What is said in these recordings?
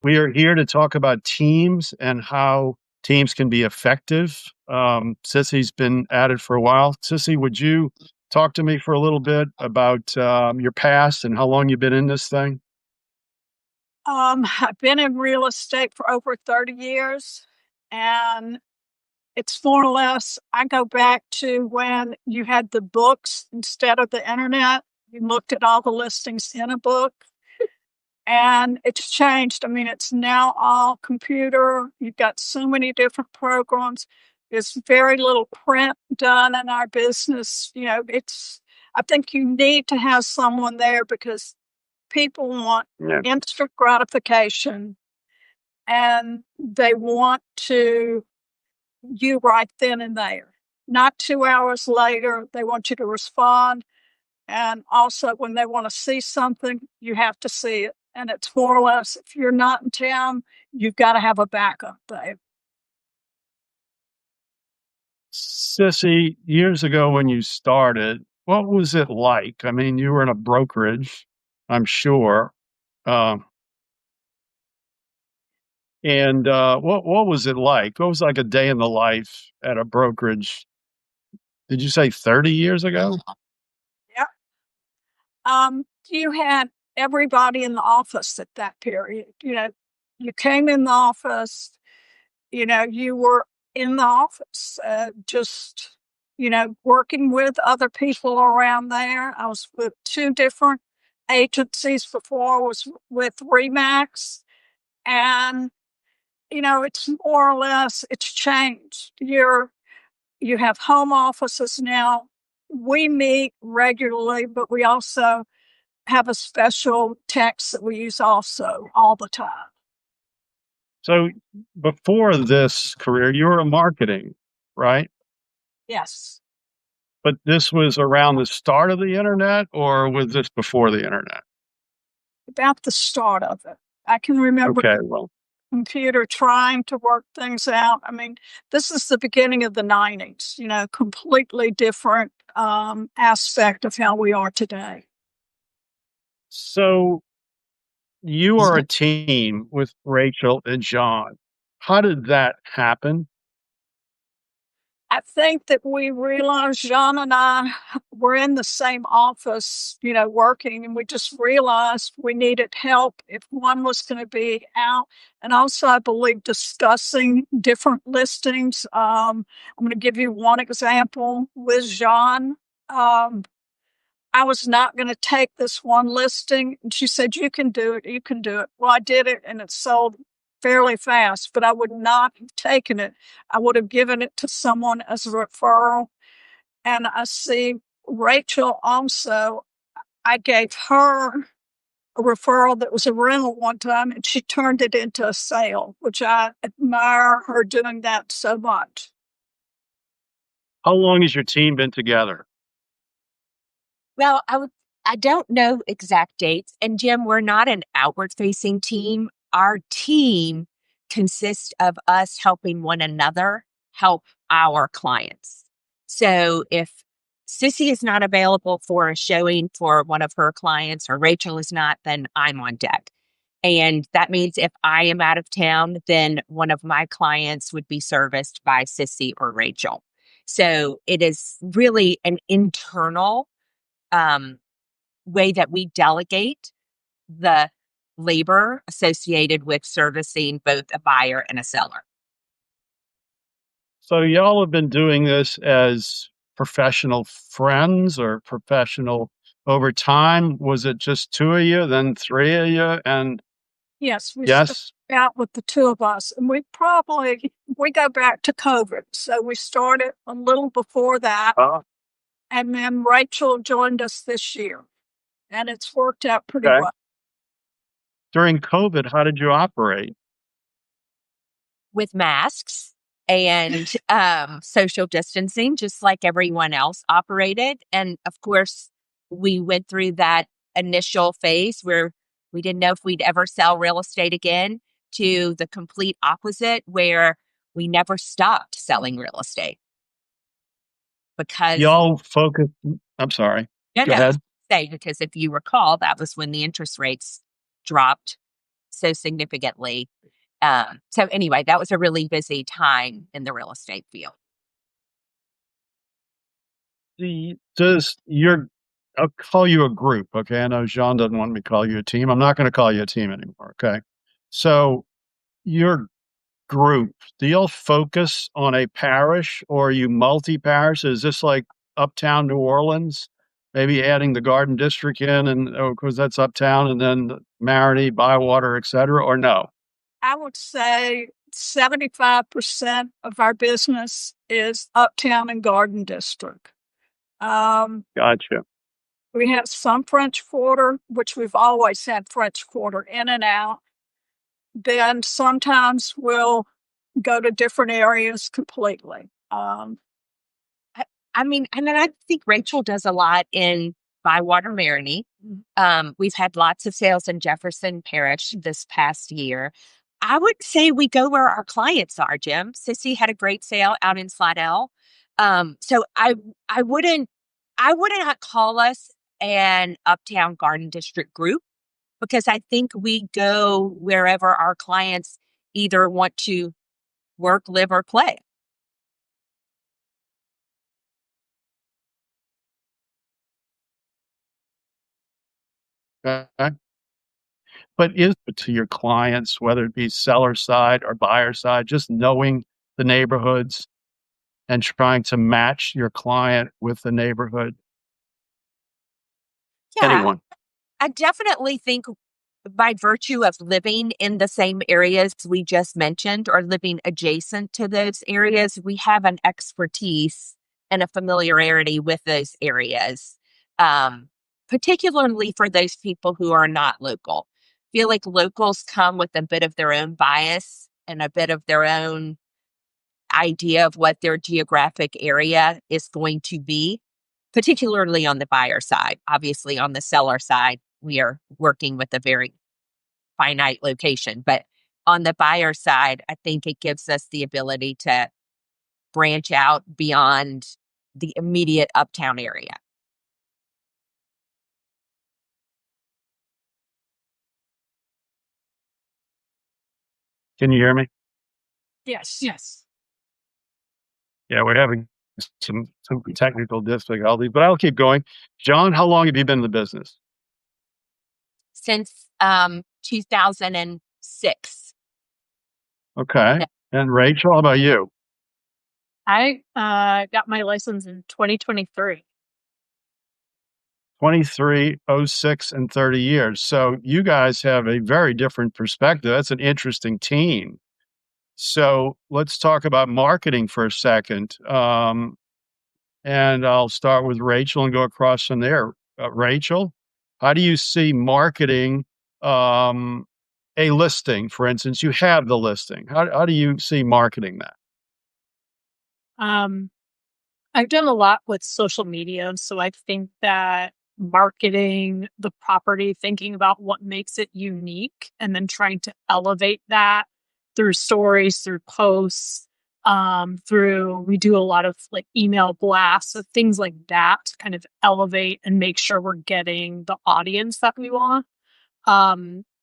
We are here to talk about teams and how teams can be effective. Sissy's been at it for a while. Sissy, would you talk to me for a little bit about your past and how long you've been in this thing? I've been in real estate for over 30 years, and it's more or less, I go back to when you had the books instead of the internet. You looked at all the listings in a book, and it's changed. I mean, it's now all computer. You've got so many different programs. There's very little print done in our business. I think you need to have someone there because people want Yeah. instant gratification and they want you right then and there, not 2 hours later. They want you to respond. And also, when they want to see something, you have to see it. And it's more or less, if you're not in town, you've got to have a backup there. Sissy, years ago when you started, what was it like? I mean, you were in a brokerage, I'm sure. Um, and what was it like? What was like a day in the life at a brokerage? Did you say 30 years ago? Yeah. You had everybody in the office at that period. You came in the office, you were in the office, just, working with other people around there. I was with two different agencies before. I was with Remax, and, it's more or less, it's changed. You have home offices now. We meet regularly, but we also have a special text that we use also all the time. So before this career, you were in marketing, right? Yes. But this was around the start of the internet, or was this before the internet? About the start of it. I can remember Okay, well, computer trying to work things out. I mean, this is the beginning of the 90s, completely different aspect of how we are today. so you are a team with Rachel and John. How did that happen? I think that we realized Jeanne and I were in the same office, working, and we just realized we needed help if one was going to be out. And also, I believe discussing different listings. I'm going to give you one example with Jeanne. I was not going to take this one listing. And she said, "You can do it. You can do it." Well, I did it and it sold fairly fast, but I would not have taken it. I would have given it to someone as a referral. And I see Rachel also, I gave her a referral that was a rental one time and she turned it into a sale, which I admire her doing that so much. How long has your team been together? Well, I don't know exact dates. And Jim, we're not an outward facing team. Our team consists of us helping one another help our clients. So if Sissy is not available for a showing for one of her clients or Rachel is not, then I'm on deck. And that means if I am out of town, then one of my clients would be serviced by Sissy or Rachel. So it is really an internal um, way that we delegate the labor associated with servicing both a buyer and a seller. So y'all have been doing this as professional friends or professional over time. Was it just two of you, then three of you? And Yes, we started yes, out with the two of us, and we go back to COVID. So we started a little before that, uh, and then Rachel joined us this year, and it's worked out pretty okay. well. During COVID, how did you operate? With masks and social distancing, just like everyone else operated. And of course, we went through that initial phase where we didn't know if we'd ever sell real estate again to the complete opposite, where we never stopped selling real estate because, Y'all focus. I'm sorry. no, Go no, ahead. say, because if you recall, that was when the interest rates dropped so significantly. So anyway, that was a really busy time in the real estate field. Does your, I'll call you a group, okay? I know Jean doesn't want me to call you a team. I'm not going to call you a team anymore, okay? So your group, do you all focus on a parish or are you multi-parish? Is this like uptown New Orleans? Maybe adding the Garden District in and, oh, because that's uptown, and then Marigny, Bywater, et cetera, or no? I would say 75% of our business is Uptown and Garden District. Gotcha. We have some French Quarter, which we've always had French Quarter in and out. Then sometimes we'll go to different areas completely. I mean, and then I think Rachel does a lot in Bywater, Marigny. We've had lots of sales in Jefferson Parish this past year. I would say we go where our clients are, Jim. Sissy had a great sale out in Slidell. So I wouldn't call us an Uptown Garden District group, because I think we go wherever our clients either want to work, live, or play. Okay. But is it to your clients, whether it be seller side or buyer side, just knowing the neighborhoods and trying to match your client with the neighborhood? Yeah, Anyone? I definitely think by virtue of living in the same areas we just mentioned or living adjacent to those areas, we have an expertise and a familiarity with those areas, particularly for those people who are not local. I feel like locals come with a bit of their own bias and a bit of their own idea of what their geographic area is going to be, particularly on the buyer side. Obviously, on the seller side, we are working with a very finite location. But on the buyer side, I think it gives us the ability to branch out beyond the immediate uptown area. Can you hear me? Yes. Yeah, we're having some technical difficulties, but I'll keep going. John, how long have you been in the business? Since 2006. Okay. Yeah. And Rachel, how about you? I got my license in 2023. 23, 06, and 30 years. So you guys have a very different perspective. That's an interesting team. So let's talk about marketing for a second. And I'll start with Rachel and go across from there. Rachel, how do you see marketing a listing? For instance, you have the listing. How do you see marketing that? I've done a lot with social media, so I think that marketing the property, thinking about what makes it unique, and then trying to elevate that through stories, through posts, we do a lot of like email blasts, so things like that to kind of elevate and make sure we're getting the audience that we want. I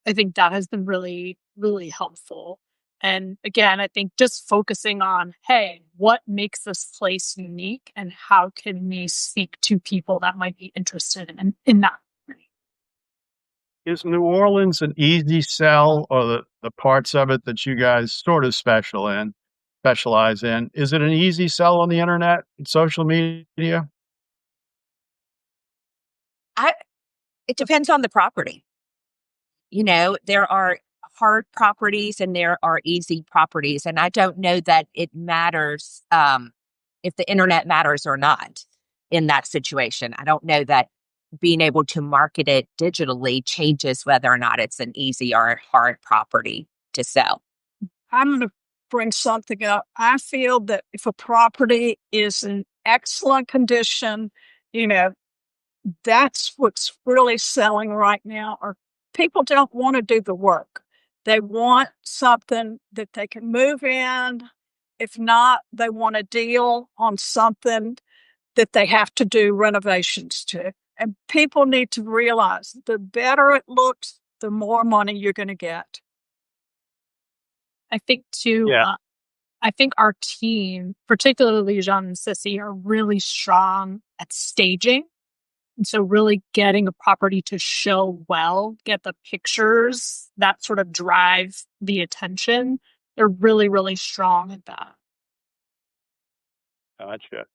think that has been really, really helpful. And again, I think just focusing on, hey, what makes this place unique and how can we speak to people that might be interested in that? Is New Orleans an easy sell, or the parts of it that you guys sort of specialize in? Is it an easy sell on the internet and social media? It depends on the property. You know, there are hard properties and there are easy properties. And I don't know that it matters if the internet matters or not in that situation. I don't know that being able to market it digitally changes whether or not it's an easy or a hard property to sell. I'm going to bring something up. I feel that if a property is in excellent condition, that's what's really selling right now. Or people don't want to do the work. They want something that they can move in. If not, they want a deal on something that they have to do renovations to. And people need to realize the better it looks, the more money you're going to get. I think too, Yeah. I think our team, particularly Jean and Sissy, are really strong at staging. And so really getting a property to show well, get the pictures that sort of drive the attention. They're really, really strong at that. Gotcha.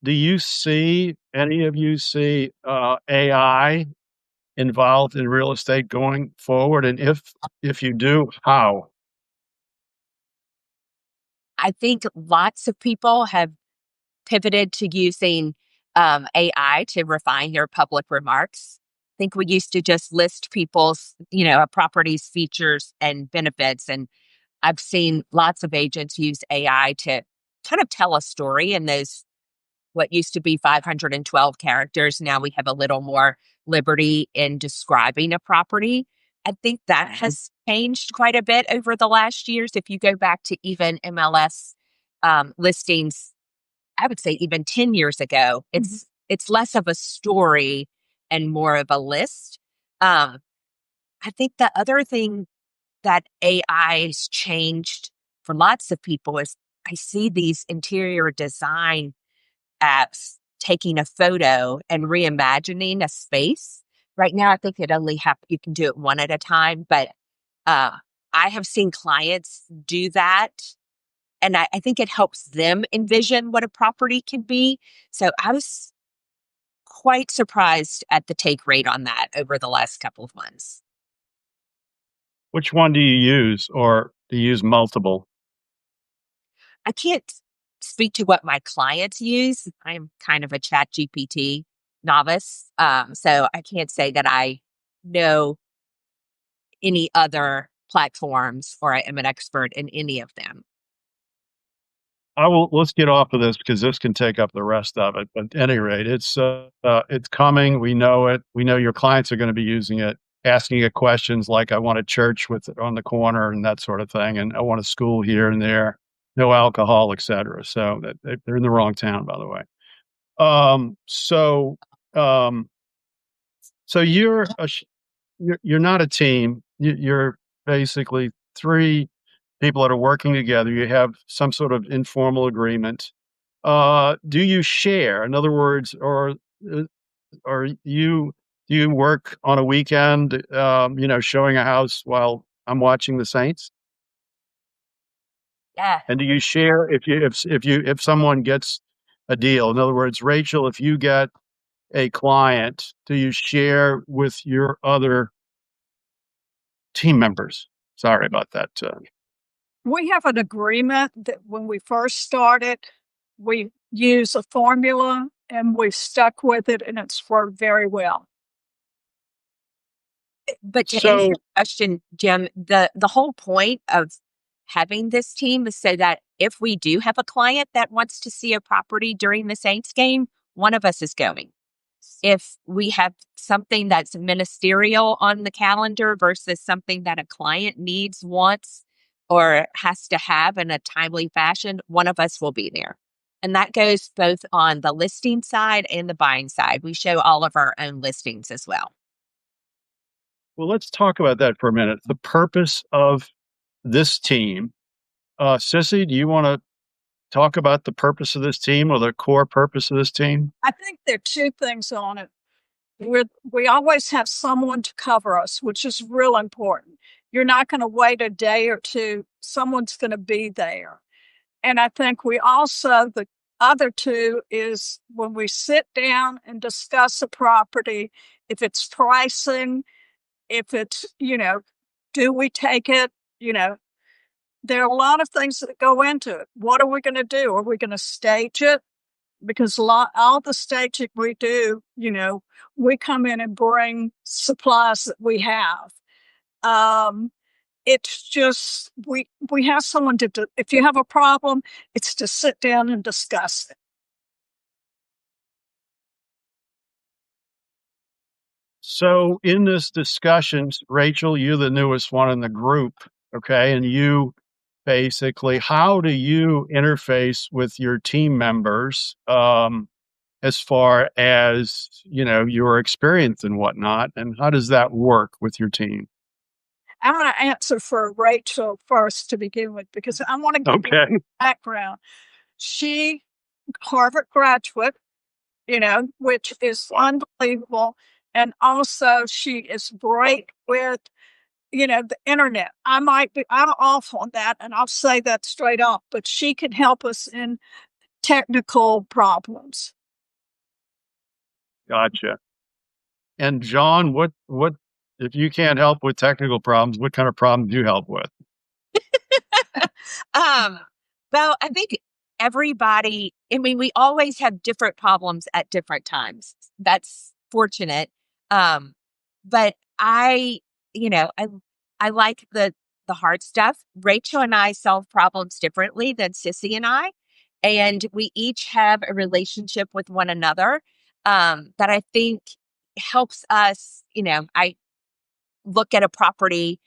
Do you see any of you see AI involved in real estate going forward? And if you do, how? I think lots of people have pivoted to using AI to refine their public remarks. I think we used to just list people's, a property's features and benefits. And I've seen lots of agents use AI to kind of tell a story in those what used to be 512 characters. Now we have a little more liberty in describing a property. I think that has changed quite a bit over the last years. If you go back to even MLS listings, I would say even 10 years ago, it's less of a story and more of a list. Um, I think the other thing that AI has changed for lots of people is I see these interior design apps taking a photo and reimagining a space. Right now, I think you can do it one at a time, but uh, I have seen clients do that. And I think it helps them envision what a property can be. So I was quite surprised at the take rate on that over the last couple of months. Which one do you use, or do you use multiple? I can't speak to what my clients use. I'm kind of a chat GPT novice. So I can't say that I know any other platforms or I am an expert in any of them. Let's get off of this because this can take up the rest of it. But at any rate, it's coming. We know it. We know your clients are going to be using it, asking it questions like, "I want a church with it on the corner," and that sort of thing, and "I want a school here and there, no alcohol, etc." So they're in the wrong town, by the way. Um, so um, so you're not a team. You're basically three people that are working together. You have some sort of informal agreement. Do you share? In other words, uh, or do you work on a weekend, showing a house while I'm watching the Saints? Yeah. And do you share if someone gets a deal? In other words, Rachel, if you get a client, do you share with your other team members? Sorry about that. We have an agreement that when we first started, we use a formula and we've stuck with it and it's worked very well. But to answer So your question, Jim, the whole point of having this team is so that if we do have a client that wants to see a property during the Saints game, one of us is going. If we have something that's ministerial on the calendar versus something that a client needs, wants, or has to have in a timely fashion, one of us will be there. And that goes both on the listing side and the buying side. We show all of our own listings as well. Well, let's talk about that for a minute. The purpose of this team. Sissy, do you want to talk about the purpose of this team or the core purpose of this team? I think there are two things on it. We always have someone to cover us, which is real important. You're not going to wait a day or two. Someone's going to be there. And I think the other two is when we sit down and discuss a property, if it's pricing, if it's, do we take it? There are a lot of things that go into it. What are we going to do? Are we going to stage it? Because all the staging we do, we come in and bring supplies that we have. It's just we have someone if you have a problem, it's to sit down and discuss it. So in this discussion, Rachel, you're the newest one in the group, okay? And you basically, how do you interface with your team members as far as, your experience and whatnot? And how does that work with your team? I'm going to answer for Rachel first to begin with, because I want to give you Okay. background. She, Harvard graduate, which is unbelievable. And also she is great with, the internet. I'm off on that, and I'll say that straight up, but she can help us in technical problems. Gotcha. And John, what if you can't help with technical problems, what kind of problems do you help with? um, well, I think everybody, we always have different problems at different times. That's fortunate. But I like the hard stuff. Rachel and I solve problems differently than Sissy and I. And we each have a relationship with one another that I think helps us. I look at a property,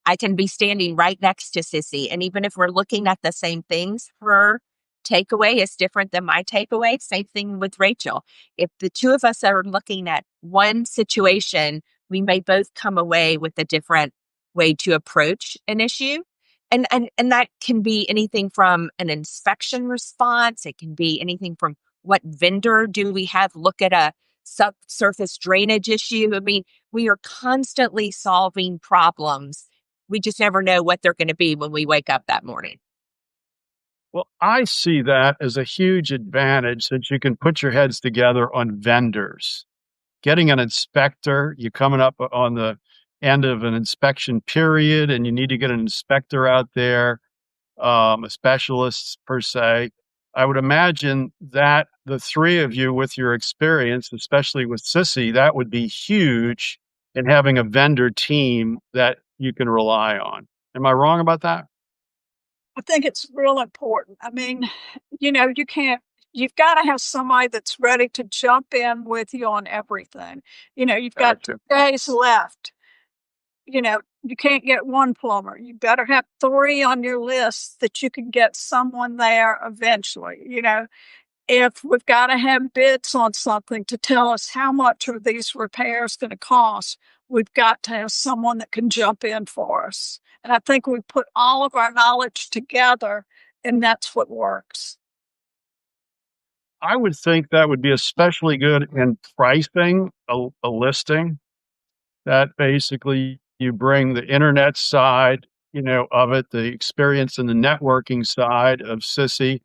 I can be standing right next to Sissy. And even if we're looking at the same things, her takeaway is different than my takeaway. Same thing with Rachel. If the two of us are looking at one situation, we may both come away with a different way to approach an issue. And that can be anything from an inspection response. It can be anything from what vendor do we have look at a subsurface drainage issue. We are constantly solving problems. We just never know what they're going to be when we wake up that morning. Well, I see that as a huge advantage since you can put your heads together on vendors. Getting an inspector, you're coming up on the end of an inspection period and you need to get an inspector out there, a specialist per se. I would imagine that the three of you with your experience, especially with Sissy, that would be huge in having a vendor team that you can rely on. Am I wrong about that? I think it's real important. You've got to have somebody that's ready to jump in with you on everything. You've got Gotcha. 2 days left. You can't get one plumber. You better have 3 on your list that you can get someone there eventually. If we've got to have bids on something to tell us how much are these repairs going to cost, we've got to have someone that can jump in for us. And I think we put all of our knowledge together, and that's what works. I would think that would be especially good in pricing a listing that basically you bring the internet side, of it, the experience and the networking side of Sissy.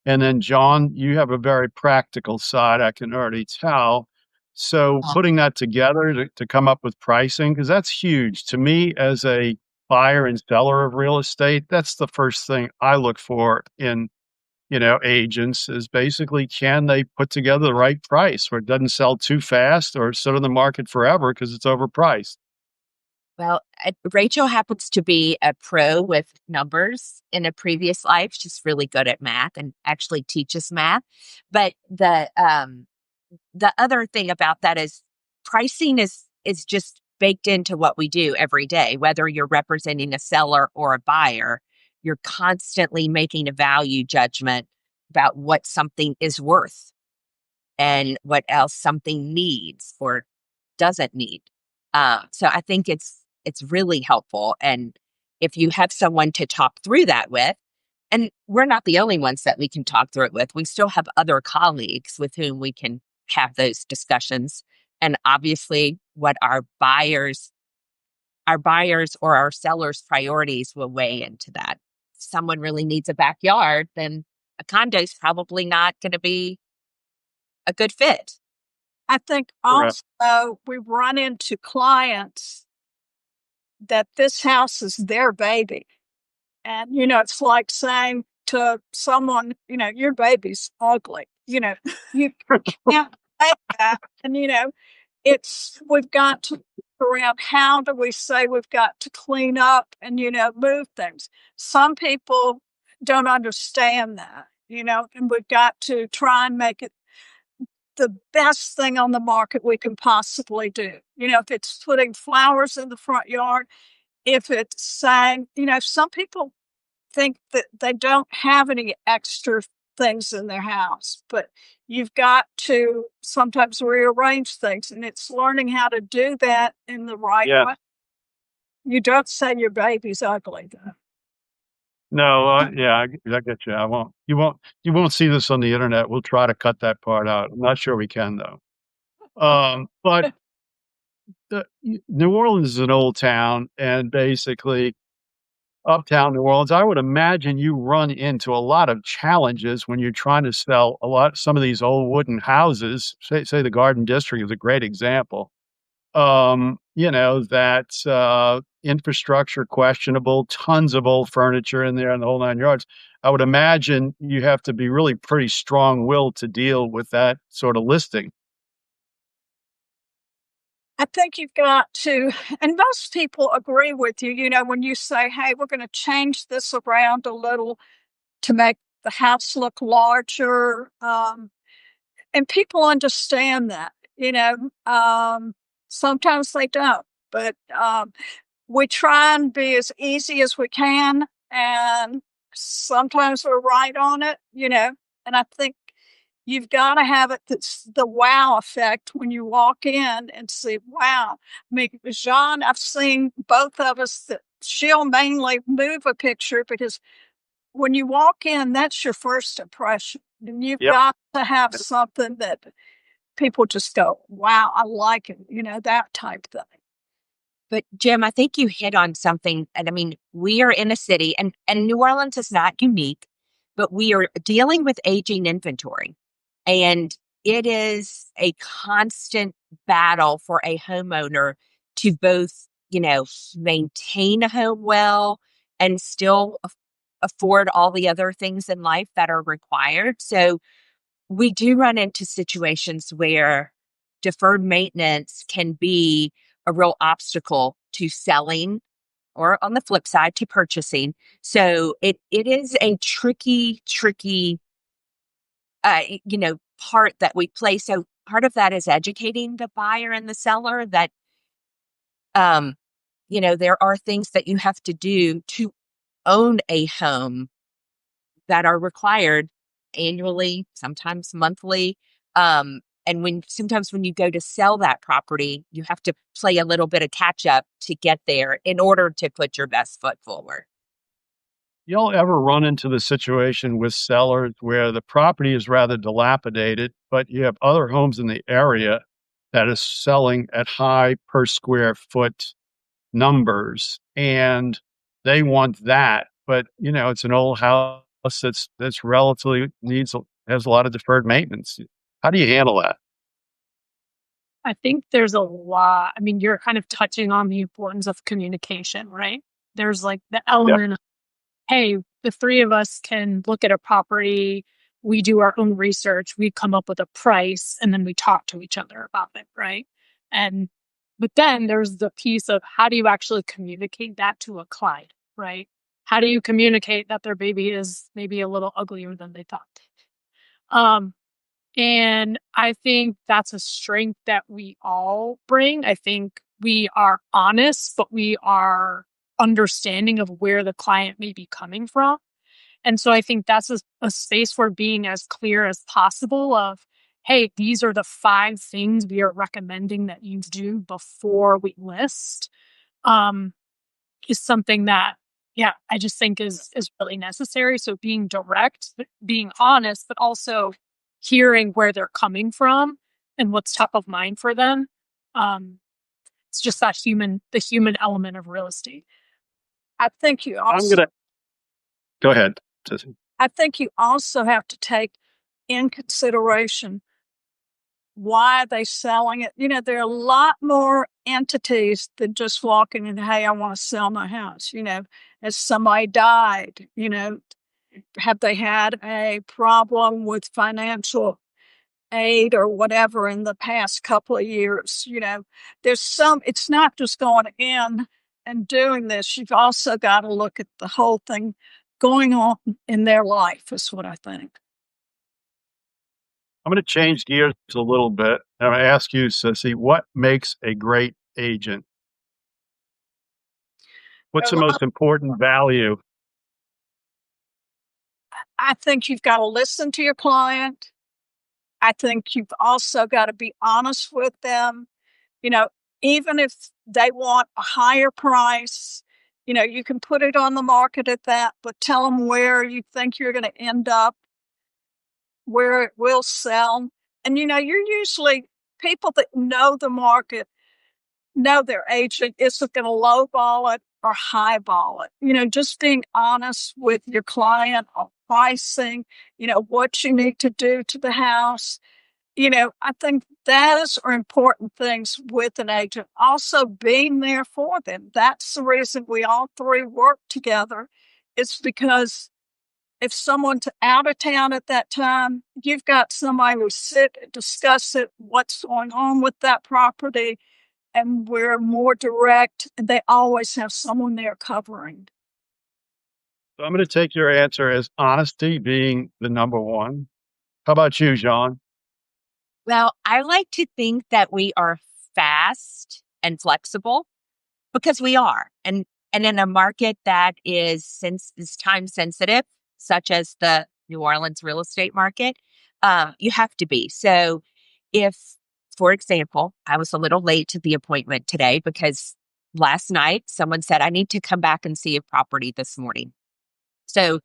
And then John, you have a very practical side, I can already tell. So putting that together to come up with pricing, because that's huge to me as a buyer and seller of real estate. That's the first thing I look for in agents is basically, can they put together the right price where it doesn't sell too fast or sit on the market forever because it's overpriced? Well, Rachel happens to be a pro with numbers in a previous life. She's really good at math and actually teaches math. But the other thing about that is pricing is just baked into what we do every day. Whether you're representing a seller or a buyer, you're constantly making a value judgment about what something is worth and what else something needs or doesn't need. So I think it's really helpful. And if you have someone to talk through that with, and we're not the only ones that we can talk through it with, we still have other colleagues with whom we can have those discussions. And obviously what our buyers or our sellers' priorities will weigh into that. If someone really needs a backyard, then a condo is probably not going to be a good fit. I think Correct. also we run into clients that this house is their baby. And, it's like saying to someone, your baby's ugly. You can't say that. And, we've got to around how do we say we've got to clean up and, move things. Some people don't understand that, and we've got to try and make it the best thing on the market we can possibly do. If it's putting flowers in the front yard, if it's saying, some people think that they don't have any extra things in their house, but you've got to sometimes rearrange things, and it's learning how to do that in the right way. You don't say your baby's ugly, though. No, yeah, I get you. I won't. You won't see this on the internet. We'll try to cut that part out. I'm not sure we can though. But New Orleans is an old town, and basically uptown New Orleans, I would imagine you run into a lot of challenges when you're trying to sell some of these old wooden houses. Say the Garden District is a great example. That infrastructure questionable, tons of old furniture in there and the whole nine yards. I would imagine you have to be really pretty strong-willed to deal with that sort of listing. I think you've got to, and most people agree with you, when you say, hey, we're going to change this around a little to make the house look larger. And people understand that, sometimes they don't, but we try and be as easy as we can. And sometimes we're right on it, and I think you've got to have it's the wow effect when you walk in and see, wow. I mean, Jeanne, I've seen both of us that she'll mainly move a picture because when you walk in, that's your first impression. And you've Yep. got to have something that people just go, wow, I like it, that type thing. But Jim, I think you hit on something. And I mean, we are in a city and New Orleans is not unique, but we are dealing with aging inventory. And it is a constant battle for a homeowner to both, maintain a home well and still afford all the other things in life that are required. So we do run into situations where deferred maintenance can be a real obstacle to selling or on the flip side to purchasing. So it is a tricky part that we play. So part of that is educating the buyer and the seller that, there are things that you have to do to own a home that are required annually, sometimes monthly. And sometimes when you go to sell that property, you have to play a little bit of catch up to get there in order to put your best foot forward. Y'all ever run into the situation with sellers where the property is rather dilapidated, but you have other homes in the area that is selling at high per square foot numbers, and they want that, but it's an old house that's relatively has a lot of deferred maintenance. How do you handle that? I think there's a lot. I mean, you're kind of touching on the importance of communication, right? There's like the element of, hey, the three of us can look at a property, we do our own research, we come up with a price, and then we talk to each other about it, right? But then there's the piece of how do you actually communicate that to a client, right? How do you communicate that their baby is maybe a little uglier than they thought? And I think that's a strength that we all bring. I think we are honest, but we are understanding of where the client may be coming from. And so I think that's a space for being as clear as possible of, hey, these are the 5 things we are recommending that you do before we list, is something that, I just think is really necessary. So being direct, being honest, but also hearing where they're coming from and what's top of mind for them. It's just the human element of real estate. I think you I'm also gonna go ahead, Sissy. I think you also have to take in consideration why are they selling it. There are a lot more entities than just walking in, hey, I want to sell my house. Has somebody died? Have they had a problem with financial aid or whatever in the past couple of years? It's not just going in and doing this. You've also got to look at the whole thing going on in their life, is what I think. I'm going to change gears a little bit. I'm going to ask you, Sissy, what makes a great agent? What's the most important value? I think you've got to listen to your client. I think you've also got to be honest with them. Even if they want a higher price. You can put it on the market at that, but tell them where you think you're going to end up, where it will sell. And, you're usually people that know the market, know their agent isn't going to lowball it or highball it. Just being honest with your client on pricing, what you need to do to the house. I think those are important things with an agent. Also being there for them. That's the reason we all three work together. It's because if someone's out of town at that time, you've got somebody who sit, discuss it, what's going on with that property, and we're more direct. And they always have someone there covering. So I'm going to take your answer as honesty being the number one. How about you, Jeanne? Well, I like to think that we are fast and flexible because we are. And in a market that is time sensitive, such as the New Orleans real estate market, you have to be. So if, for example, I was a little late to the appointment today because last night someone said, I need to come back and see a property this morning. So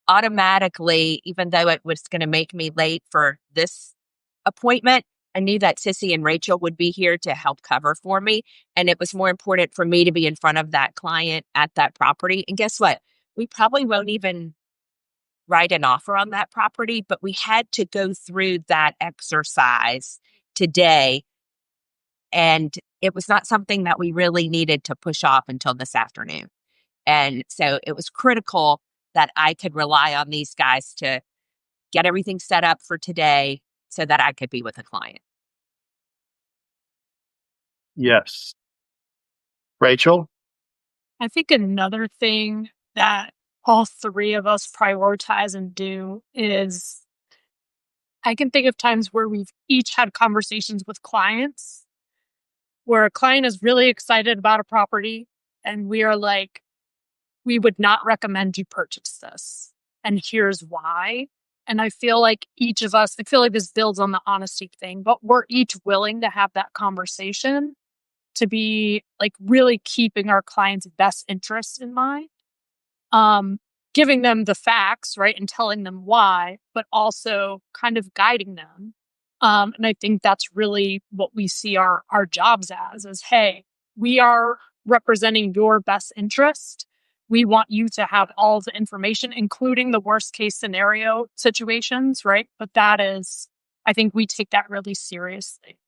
automatically, even though it was going to make me late for this appointment, I knew that Sissy and Rachel would be here to help cover for me. And it was more important for me to be in front of that client at that property. And guess what? We probably won't even write an offer on that property, but we had to go through that exercise today. And it was not something that we really needed to push off until this afternoon. And so it was critical that I could rely on these guys to get everything set up for today so that I could be with a client. Yes. Rachel? I think another thing that all three of us prioritize and do is I can think of times where we've each had conversations with clients where a client is really excited about a property and we are like, we would not recommend you purchase this. And here's why. And I feel like each of us, I feel like this builds on the honesty thing, but we're each willing to have that conversation to be like really keeping our clients' best interests in mind. Giving them the facts, right, and telling them why, but also kind of guiding them. And I think that's really what we see our jobs as is, hey, we are representing your best interest. We want you to have all the information, including the worst case scenario situations, right? But that is, I think we take that really seriously.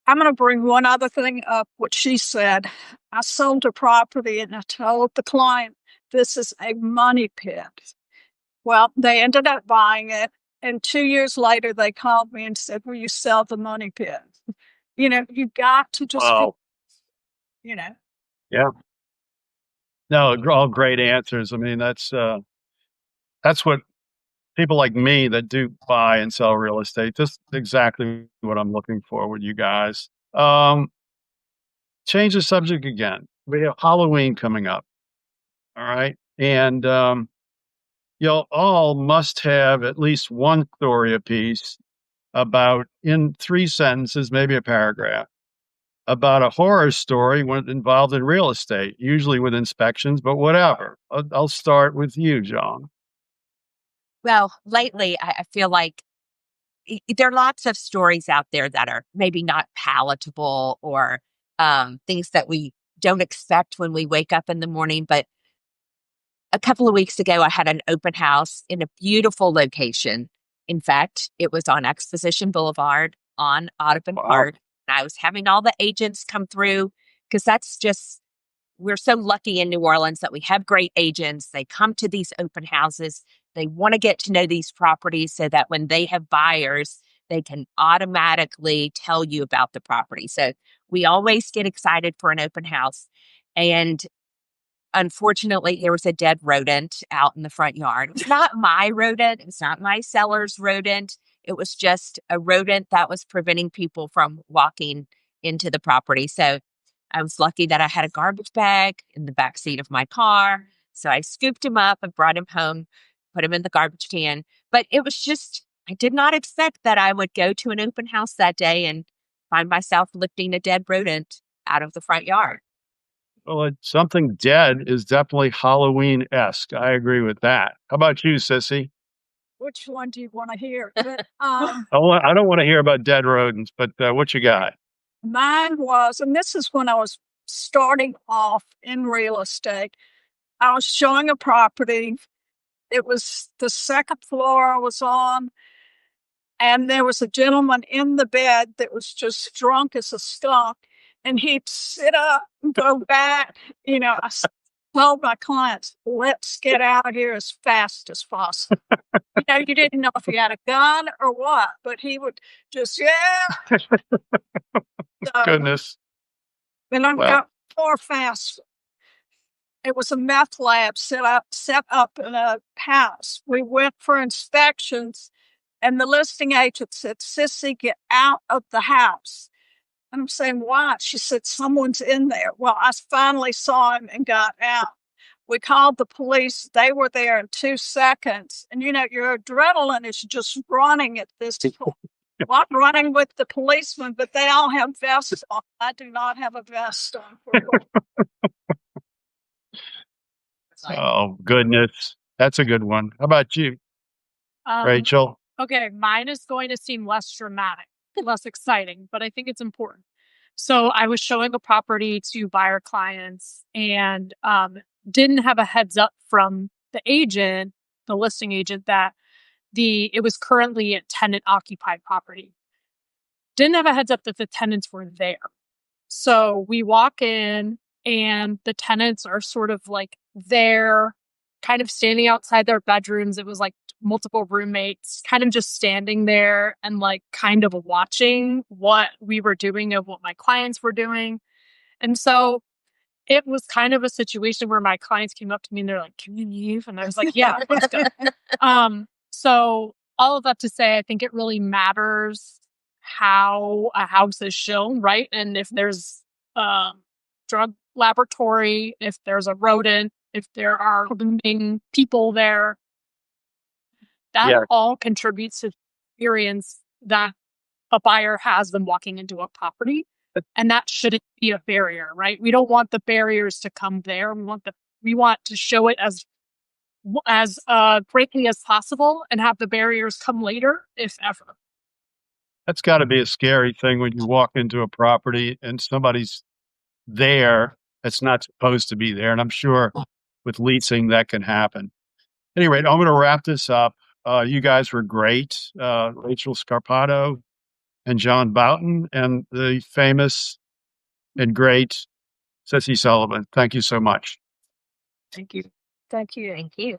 I'm going to bring one other thing up, what she said. I sold a property and I told the client, this is a money pit. Well, they ended up buying it. And 2 years later, they called me and said, will you sell the money pit? You got to just, Yeah. No, all great answers. I mean, that's what people like me that do buy and sell real estate, just exactly what I'm looking for with you guys. Change the subject again. We have Halloween coming up. All right. And y'all all must have at least one story apiece about, in 3 sentences, maybe a paragraph, about a horror story when involved in real estate, usually with inspections, but whatever. I'll start with you, Jeanne. Well, lately, I feel like there are lots of stories out there that are maybe not palatable or things that we don't expect when we wake up in the morning. But a couple of weeks ago, I had an open house in a beautiful location. In fact, it was on Exposition Boulevard on Audubon Park. And I was having all the agents come through because we're so lucky in New Orleans that we have great agents. They come to these open houses. They want to get to know these properties so that when they have buyers, they can automatically tell you about the property. So we always get excited for an open house. And unfortunately, there was a dead rodent out in the front yard. It was not my rodent. It was not my seller's rodent. It was just a rodent that was preventing people from walking into the property. So I was lucky that I had a garbage bag in the back seat of my car. So I scooped him up and brought him home, put him in the garbage can. But it was just, I did not expect that I would go to an open house that day and find myself lifting a dead rodent out of the front yard. Well, something dead is definitely Halloween-esque. I agree with that. How about you, Sissy? Which one do you want to hear? I don't want to hear about dead rodents, but what you got? Mine was, and this is when I was starting off in real estate. I was showing a property. It was the second floor I was on, and there was a gentleman in the bed that was just drunk as a skunk, and he'd sit up and go back. I told my clients, let's get out of here as fast as possible. You didn't know if he had a gun or what, but he would just, yeah. So, Goodness. then I got more fast. It was a meth lab set up in a house. We went for inspections, and the listing agent said, Sissy, get out of the house. And I'm saying, why? She said, someone's in there. Well, I finally saw him and got out. We called the police. They were there in 2 seconds. And, your adrenaline is just running at this point. Well, I'm running with the policemen, but they all have vests on. I do not have a vest on. Oh, goodness. That's a good one. How about you, Rachel? Okay, mine is going to seem less dramatic, less exciting, but I think it's important. So I was showing a property to buyer clients and didn't have a heads up from the agent, the listing agent, that it was currently a tenant occupied property. Didn't have a heads up that the tenants were there. So we walk in and the tenants are sort of like there, kind of standing outside their bedrooms. It was like multiple roommates kind of just standing there and like kind of watching what we were doing and what my clients were doing. And so it was kind of a situation where my clients came up to me and they're like, can you leave? And I was like, yeah, let's go. So all of that to say, I think it really matters how a house is shown, right? And if there's a drug laboratory, if there's a rodent, if there are living people there, that all contributes to the experience that a buyer has when walking into a property. And that shouldn't be a barrier, right? We don't want the barriers to come there. We want to show it as greatly as possible and have the barriers come later, if ever. That's got to be a scary thing when you walk into a property and somebody's there that's not supposed to be there. And I'm sure with leasing that can happen. Anyway, I'm going to wrap this up. You guys were great. Rachel Scarpato and Jeanne Boughton and the famous and great Sissy Sullivan. Thank you so much. Thank you. Thank you. Thank you.